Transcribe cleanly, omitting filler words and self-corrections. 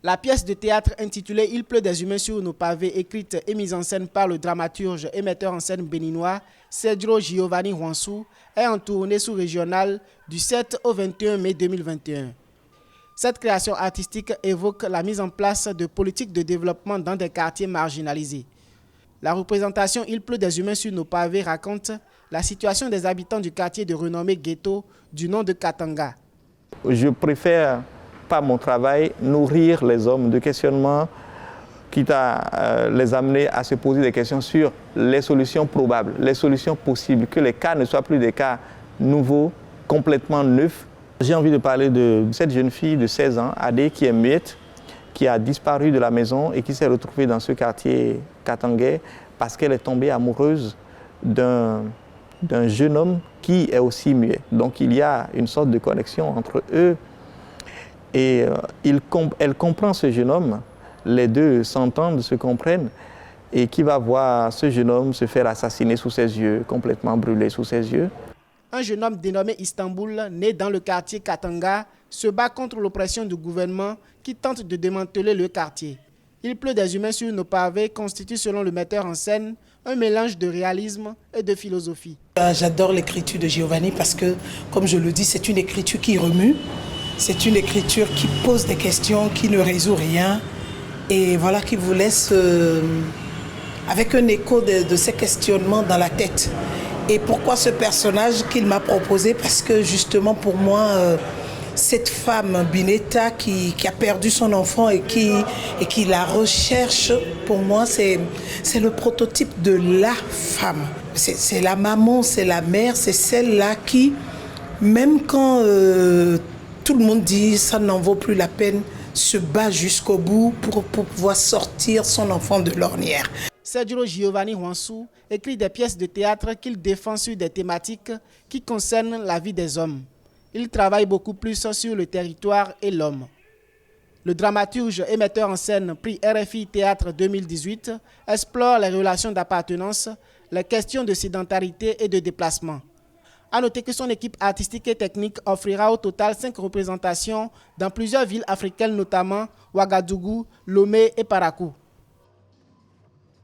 La pièce de théâtre intitulée « Il pleut des humains sur nos pavés » écrite et mise en scène par le dramaturge et metteur en scène béninois Sergio Giovanni Houansou est en tournée sous-régionale du 7 au 21 mai 2021. Cette création artistique évoque la mise en place de politiques de développement dans des quartiers marginalisés. La représentation « Il pleut des humains sur nos pavés » raconte la situation des habitants du quartier de renommé ghetto du nom de Katanga. Je préfère, par mon travail, nourrir les hommes de questionnements, quitte à les amener à se poser des questions sur les solutions probables, les solutions possibles, que les cas ne soient plus des cas nouveaux, complètement neufs. J'ai envie de parler de cette jeune fille de 16 ans, Adé, qui est muette, qui a disparu de la maison et qui s'est retrouvée dans ce quartier katangais parce qu'elle est tombée amoureuse d'un jeune homme qui est aussi muet. Donc il y a une sorte de connexion entre eux et elle comprend ce jeune homme, les deux s'entendent, se comprennent, et qui va voir ce jeune homme se faire assassiner sous ses yeux, complètement brûlé sous ses yeux. Un jeune homme dénommé Istanbul, né dans le quartier Katanga, se bat contre l'oppression du gouvernement qui tente de démanteler le quartier. Il pleut des humains sur nos pavés constitue, selon le metteur en scène, un mélange de réalisme et de philosophie. J'adore l'écriture de Giovanni parce que, comme je le dis, c'est une écriture qui remue, c'est une écriture qui pose des questions, qui ne résout rien, et voilà, qui vous laisse avec un écho de ces questionnements dans la tête. Et pourquoi ce personnage qu'il m'a proposé? Parce que justement pour moi, cette femme, Bineta, qui a perdu son enfant et qui la recherche, pour moi, c'est le prototype de la femme. C'est la maman, c'est la mère, c'est celle-là qui, même quand tout le monde dit ça n'en vaut plus la peine, se bat jusqu'au bout pour pouvoir sortir son enfant de l'ornière. Sergio Giovanni Houansou écrit des pièces de théâtre qu'il défend sur des thématiques qui concernent la vie des hommes. Il travaille beaucoup plus sur le territoire et l'homme. Le dramaturge et metteur en scène prix RFI Théâtre 2018 explore les relations d'appartenance, les questions de sédentarité et de déplacement. À noter que son équipe artistique et technique offrira au total 5 représentations dans plusieurs villes africaines, notamment Ouagadougou, Lomé et Parakou.